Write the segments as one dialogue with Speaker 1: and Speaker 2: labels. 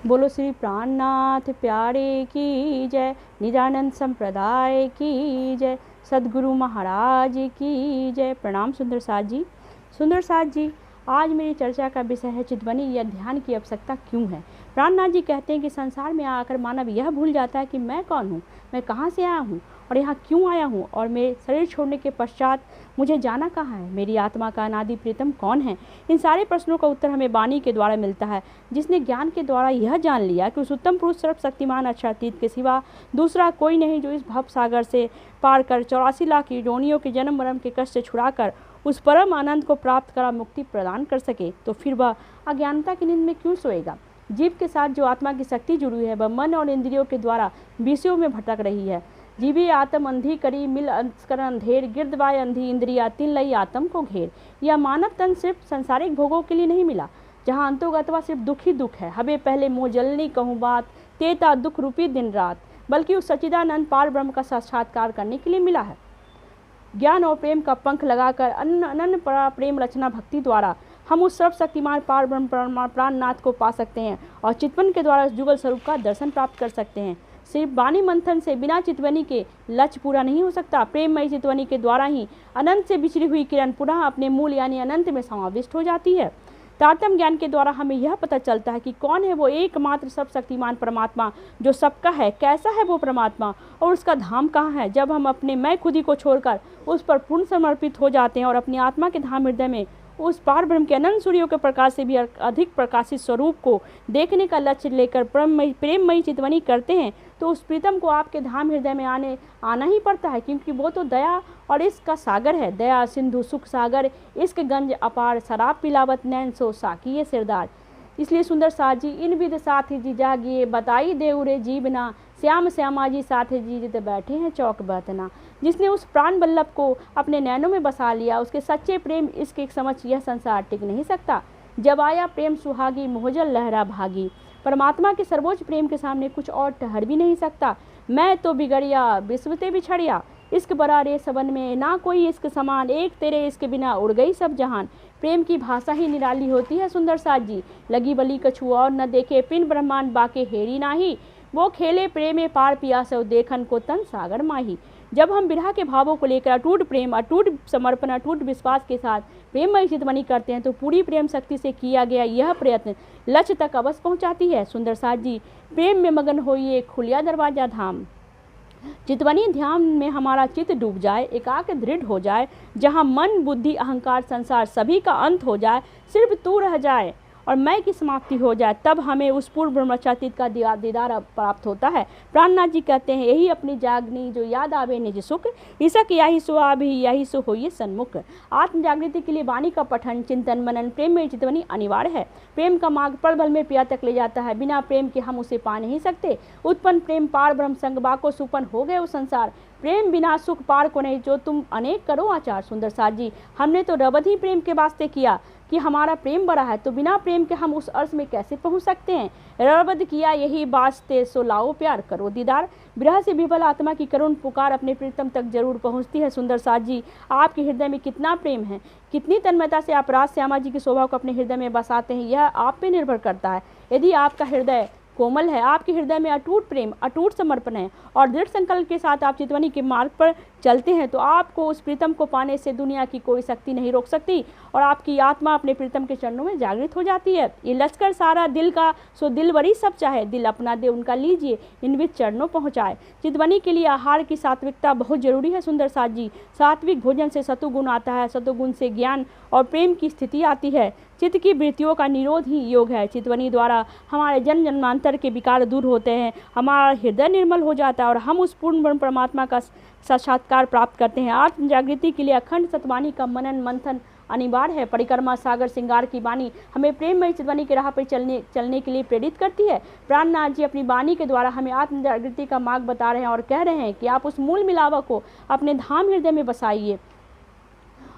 Speaker 1: बोलो श्री प्राणनाथ प्यारे की जय, निरानंद संप्रदाय की जय, सद्गुरु महाराज की जय। प्रणाम सुंदर साथ जी। सुंदर साथ जी, आज मेरी चर्चा का विषय है चितवनी या ध्यान की आवश्यकता क्यों है। प्राणनाथ जी कहते हैं कि संसार में आकर मानव यह भूल जाता है कि मैं कौन हूँ, मैं कहाँ से आया हूँ और यहाँ क्यों आया हूँ, और मेरे शरीर छोड़ने के पश्चात मुझे जाना कहाँ है, मेरी आत्मा का अनादि प्रीतम कौन है। इन सारे प्रश्नों का उत्तर हमें वाणी के द्वारा मिलता है, जिसने ज्ञान के द्वारा यह जान लिया कि उस उत्तम पुरुष सर्वशक्तिमान अक्षरातीत के सिवा दूसरा कोई नहीं, जो इस भव सागर से पार कर 84 लाख योनियों के जन्म मरण के कष्ट से छुड़ाकर उस परम आनंद को प्राप्त करा मुक्ति प्रदान कर सके। तो फिर वह अज्ञानता की नींद में क्यों सोएगा। जीव के साथ जो आत्मा की शक्ति जुड़ी है, वह मन और इंद्रियों के द्वारा विषयों में भटक रही है। जीवी आत्म अंधी करी मिल अंधकरण अंधेर, गिरदवाय अंधी इंद्रिया तिन लई आत्म को घेर। यह मानव तन सिर्फ संसारिक भोगों के लिए नहीं मिला, जहाँ अंतोगतवा सिर्फ दुख ही दुख है। हमें पहले मोह जलनी कहूँ बात, तेता दुख रूपी दिन रात, बल्कि उस सच्चिदानंद पार ब्रह्म का साक्षात्कार करने के लिए मिला है। ज्ञान और प्रेम का पंख लगाकर अनन्य प्रेम रचना भक्ति द्वारा हम उस सर्वशक्तिमान पार ब्रह्म प्राणनाथ को पा सकते हैं और चितवन के द्वारा जुगल स्वरूप का दर्शन प्राप्त कर सकते हैं। सिर्फ वाणी मंथन से बिना चितवनी के लक्ष्य पूरा नहीं हो सकता। प्रेममयी चितवनी के द्वारा ही अनंत से बिछड़ी हुई किरण पुनः अपने मूल यानी अनंत में समाविष्ट हो जाती है। तारतम्य ज्ञान के द्वारा हमें यह पता चलता है कि कौन है वो एकमात्र सर्वशक्तिमान परमात्मा जो सबका है, कैसा है वो परमात्मा और उसका धाम कहाँ है। जब हम अपने मैं खुदी को छोड़कर उस पर पूर्ण समर्पित हो जाते हैं और अपनी आत्मा के धाम हृदय में उस पार ब्रह्म के अनंत सूर्यों के प्रकाश से भी अधिक प्रकाशित स्वरूप को देखने का लक्ष्य लेकर प्रेममयी चितवनी करते हैं, तो उस प्रीतम को आपके धाम हृदय में आना ही पड़ता है, क्योंकि वो तो दया और इश्क का सागर है। दया सिंधु सुख सागर, इश्क गंज अपार, शराब पिलावत नैन सो साकिये सिरदार। इसलिए सुंदर साथ जी, इन विद साथी जी जागिए, बताई देउरे जीवना, श्याम श्यामा जी साथे जी जित बैठे हैं चौक बतना। जिसने उस प्राण बल्लभ को अपने नैनों में बसा लिया, उसके सच्चे प्रेम इसके समझ यह संसार टिक नहीं सकता। जब आया प्रेम सुहागी, मोहजल लहरा भागी। परमात्मा के सर्वोच्च प्रेम के सामने कुछ और ठहर भी नहीं सकता। मैं तो बिगड़िया विश्वते बिछड़िया, इश्क बरा रे सबन में ना कोई इश्क समान, एक तेरे इश्क बिना उड़ गई सब जहान। प्रेम की भाषा ही निराली होती है सुंदर साथ जी। लगी बली कछु और न देखे, पिन ब्रह्मांड बाके हेरी नाही। वो खेले प्रेमे पार पिया सो, देखन को तन सागर माही। जब हम विरह के भावों को लेकर अटूट प्रेम, अटूट समर्पण, अटूट विश्वास के साथ प्रेममयी चितवनी करते हैं, तो पूरी प्रेम शक्ति से किया गया यह प्रयत्न लक्ष्य तक अवश्य पहुंचाती है। सुंदर साथ जी, प्रेम में मगन होइए, खुलिया दरवाजा धाम। चितवनी ध्यान में हमारा चित्त डूब जाए, एकाग्र दृढ़ हो जाए, जहाँ मन बुद्धि अहंकार संसार सभी का अंत हो जाए, सिर्फ तू रह जाए और मैं की समाप्ति हो जाए, तब हमें उस पूर्ण ब्रह्मचातीत का दीदार प्राप्त होता है। प्राणनाथ जी कहते हैं, यही अपनी जागनी जो याद आवे निज सुख, ईसक यही सो आभी यही सो होइए सन्मुख। आत्म जागृति के लिए वाणी का पठन, चिंतन, मनन, प्रेम में चितवनी अनिवार्य है। प्रेम का मार्ग पल भर में पिया तक ले जाता है, बिना प्रेम के हम उसे पा नहीं सकते। उत्पन्न प्रेम पार ब्रह्म संग बाको सुपन हो गए उस संसार। प्रेम बिना सुख पार को नहीं, जो तुम अनेक करो आचार। सुंदर साथ जी, हमने तो रवध ही प्रेम के वास्ते किया कि हमारा प्रेम बड़ा है, तो बिना प्रेम के हम उस अर्थ में कैसे पहुंच सकते हैं। रवध किया यही वास्ते, सो लाओ प्यार करो दीदार। विरह से विफल आत्मा की करुण पुकार अपने प्रीतम तक जरूर पहुंचती है। सुंदर साथ जी, आपके हृदय में कितना प्रेम है, कितनी तन्मयता से आप राज श्यामा जी की शोभा को अपने हृदय में बसाते हैं, यह आप पे निर्भर करता है। यदि आपका हृदय कोमल है, आपके हृदय में अटूट प्रेम, अटूट समर्पण है और दृढ़ संकल्प के साथ आप चितवनी के मार्ग पर चलते हैं, तो आपको उस प्रीतम को पाने से दुनिया की कोई शक्ति नहीं रोक सकती और आपकी आत्मा अपने प्रीतम के चरणों में जागृत हो जाती है। ये लश्कर सारा दिल का, सो दिल वरी सब चाहे, दिल अपना दे उनका लीजिए, इन चरणों पहुँचाए। चितवनी के लिए आहार की सात्विकता बहुत जरूरी है सुंदर साथ जी। सात्विक भोजन से सतुगुण आता है, सतुगुण से ज्ञान और प्रेम की स्थिति आती है। चित्त की वृत्तियों का निरोध ही योग है। चितवनी द्वारा हमारे जन्म जन्मांतर के विकार दूर होते हैं, हमारा हृदय निर्मल हो जाता है और हम उस पूर्ण ब्रह्म परमात्मा का साक्षात्कार प्राप्त करते हैं। आत्म जागृति के लिए अखंड सतवाणी का मनन मंथन अनिवार्य है। परिक्रमा सागर श्रृंगार की वाणी हमें प्रेममयी चितवनी के राह पर चलने के लिए प्रेरित करती है। प्राणनाथ जी अपनी वाणी के द्वारा हमें आत्म जागृति का मार्ग बता रहे हैं और कह रहे हैं कि आप उस मूल मिलावा को अपने धाम हृदय में बसाइए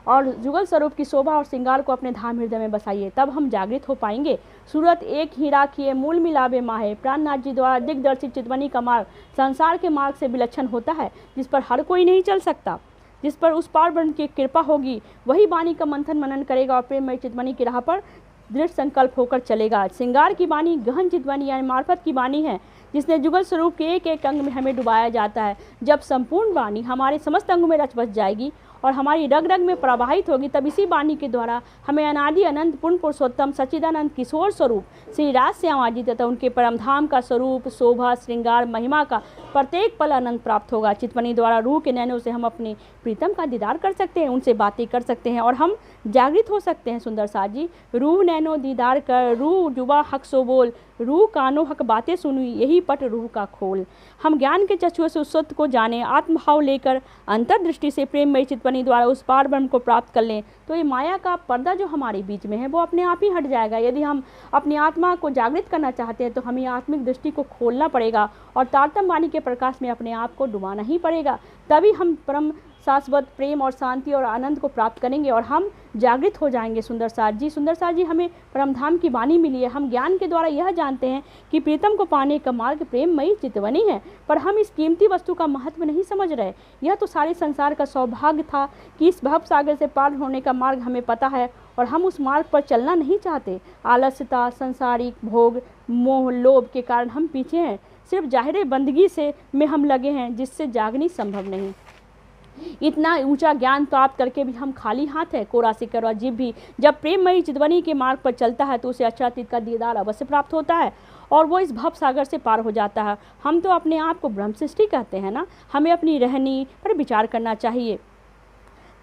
Speaker 1: और जुगल स्वरूप की शोभा और श्रृंगार को अपने धाम हृदय में बसाइए, तब हम जागृत हो पाएंगे। सूरत एक ही राखिए, मूल मिलावे माहे। प्राणनाथ जी द्वारा दिग्दर्शित चितवनी का मार्ग संसार के मार्ग से विलक्षण होता है, जिस पर हर कोई नहीं चल सकता। जिस पर उस पार ब्रह्म की कृपा होगी, वही वाणी का मंथन मनन करेगा और प्रेममय चितवनी की राह पर दृढ़ संकल्प होकर चलेगा। श्रृंगार की वाणी गहन चितवनी यानी मार्फत की वाणी है, जिसने जुगल स्वरूप के एक एक अंग में हमें डुबाया जाता है। जब संपूर्ण वाणी हमारे समस्त अंगों में रच बस जाएगी और हमारी रग रग में प्रवाहित होगी, तब इसी वाणी के द्वारा हमें अनादि अनंत पूर्ण पुरुषोत्तम सच्चिदानंद किशोर स्वरूप श्री राज श्यामा जी तथा उनके परमधाम का स्वरूप, शोभा, श्रृंगार, महिमा का प्रत्येक पल आनंद प्राप्त होगा। चितवनी द्वारा रूह के नैनों से हम अपने प्रीतम का दीदार कर सकते हैं, उनसे बातें कर सकते हैं और हम जागृत हो सकते हैं। सुंदर साथ जी, रूह नैनो दीदार कर, रूह जुबा हक सो बोल, रूह कानो हक बातें सुनी, यही पट रूह का खोल। हम ज्ञान के चक्षुओं से उस सत्य को जानें, आत्मभाव लेकर अंतर्दृष्टि से प्रेममयी चितवनी द्वारा उस पार ब्रह्म को प्राप्त कर लें, तो ये माया का पर्दा जो हमारे बीच में है वो अपने आप ही हट जाएगा। यदि हम अपनी आत्मा को जागृत करना चाहते हैं तो हमें आत्मिक दृष्टि को खोलना पड़ेगा और तारतम वाणी के प्रकाश में अपने आप को डुबाना ही पड़ेगा। तभी हम परम शाश्वत प्रेम और शांति और आनंद को प्राप्त करेंगे और हम जागृत हो जाएंगे। सुंदर साथ जी, हमें परमधाम की वाणी मिली है। हम ज्ञान के द्वारा यह जानते हैं कि प्रीतम को पाने का मार्ग प्रेममयी चितवनी है, पर हम इस कीमती वस्तु का महत्व नहीं समझ रहे। यह तो सारे संसार का सौभाग्य था कि इस भव सागर से पार होने का मार्ग हमें पता है और हम उस मार्ग पर चलना नहीं चाहते। आलस्यता, सांसारिक भोग, मोह, लोभ के कारण हम पीछे हैं। सिर्फ जाहिर बंदगी से में हम लगे हैं, जिससे जागनी संभव नहीं। इतना ऊंचा ज्ञान प्राप्त करके भी हम खाली हाथ है। कोरा सिकर और जीभ भी जब प्रेममयी चितवनी के मार्ग पर चलता है तो उसे अक्षरातीत का दीदार अवश्य प्राप्त होता है और वो इस भव सागर से पार हो जाता है। हम तो अपने आप को ब्रह्म सृष्टि कहते हैं ना। हमें अपनी रहनी पर विचार करना चाहिए।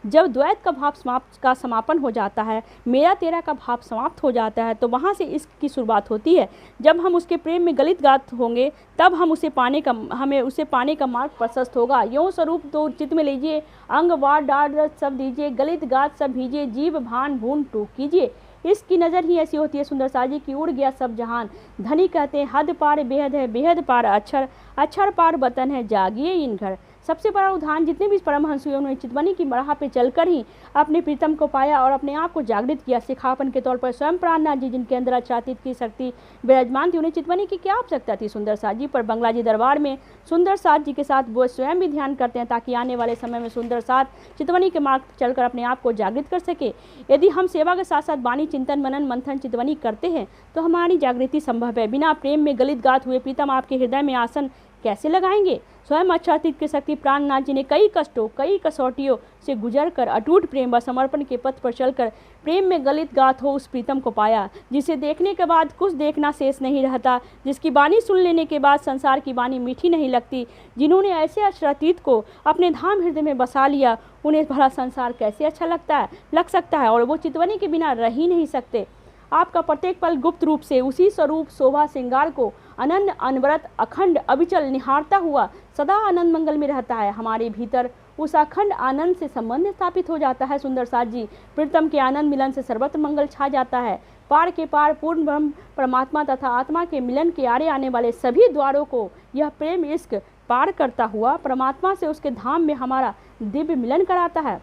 Speaker 1: जब द्वैत का भाव समापन हो जाता है, मेरा तेरा का भाव समाप्त हो जाता है, तो वहाँ से इश्क की शुरुआत होती है। जब हम उसके प्रेम में गलित गात होंगे तब हमें उसे पाने का मार्ग प्रशस्त होगा। यों स्वरूप तो चित्त में लीजिए, अंग वार डार सब दीजिए, गलित गात सब भीजिए, जीव भान भून टूक कीजिए। इसकी नज़र ही ऐसी होती है सुंदर साथ जी की उड़ गया सब जहान। धनी कहते हैं हद पार बेहद है, बेहद पार अक्षर, अक्षर पार वतन है, जागिए इन घर। सबसे बड़ा उदाहरण जितने भी परमहंस हुए उन्होंने चितवनी की राह पे चलकर ही अपने प्रीतम को पाया और अपने आप को जागृत किया। सिखापन के तौर पर स्वयं प्राणनाथ जी, जिनके अंदर अक्षरातीत की शक्ति विराजमान थी, उन्हें चितवनी की क्या आवश्यकता थी सुंदर साथ जी। पर बंगला जी दरबार में सुंदर साथ जी के साथ वो स्वयं भी ध्यान करते हैं ताकि आने वाले समय में सुंदर साथ चितवनी के मार्ग चलकर अपने आप को जागृत कर सके। यदि हम सेवा के साथ साथ वाणी, चिंतन, मनन, मंथन, चितवनी करते हैं तो हमारी जागृति संभव है। बिना प्रेम में गलित गात हुए प्रीतम आपके हृदय में आसन कैसे लगाएंगे। स्वयं अक्षरातीत की शक्ति प्राणनाथ जी ने कई कष्टों, कई कसौटियों से गुजर कर अटूट प्रेम व समर्पण के पथ पर चलकर प्रेम में गलित गात हो उस प्रीतम को पाया, जिसे देखने के बाद कुछ देखना शेष नहीं रहता, जिसकी वाणी सुन लेने के बाद संसार की वाणी मीठी नहीं लगती। जिन्होंने ऐसे अक्षरातीत को अपने धाम हृदय में बसा लिया, उन्हें भला संसार कैसे अच्छा लग सकता है और वो चितवनी के बिना रह ही नहीं सकते। आपका प्रत्येक पल गुप्त रूप से उसी स्वरूप, शोभा, श्रृंगार को अनन्य, अनवरत, अखंड, अविचल निहारता हुआ सदा आनंद मंगल में रहता है। हमारे भीतर उस अखंड आनंद से संबंध स्थापित हो जाता है सुंदर साथ जी। प्रीतम के आनंद मिलन से सर्वत्र मंगल छा जाता है। पार के पार पूर्ण ब्रह्म परमात्मा तथा आत्मा के मिलन के आड़े आने वाले सभी द्वारों को यह प्रेम इश्क पार करता हुआ परमात्मा से उसके धाम में हमारा दिव्य मिलन कराता है।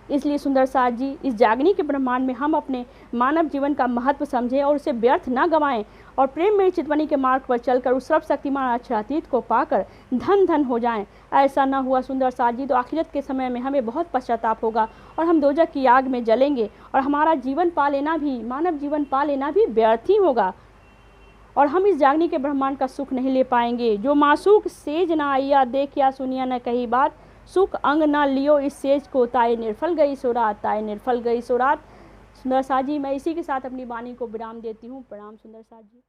Speaker 1: इसलिए सुंदर साथ जी, इस जागनी के ब्रह्मांड में हम अपने मानव जीवन का महत्व समझें और उसे व्यर्थ न गंवाएं और प्रेम में चितवनी के मार्ग पर चलकर उस सर्वशक्तिमान अक्षरातीत को पाकर धन धन हो जाएं। ऐसा न हुआ सुंदर साथ जी तो आखिरत के समय में हमें बहुत पश्चाताप होगा और हम दोजख की आग में जलेंगे और हमारा जीवन पा लेना भी, मानव जीवन पा लेना भी व्यर्थ ही होगा और हम इस जागनी के ब्रह्मांड का सुख नहीं ले पाएंगे। जो मासूक सेज न आइया, देखिया सुनिया न कही बात, सुख अंग न लियो इस सेज को, ताए निर्फल गई सो रात। सुंदर साथ जी, मैं इसी के साथ अपनी वाणी को विराम देती हूँ। प्रणाम सुंदर साथ जी।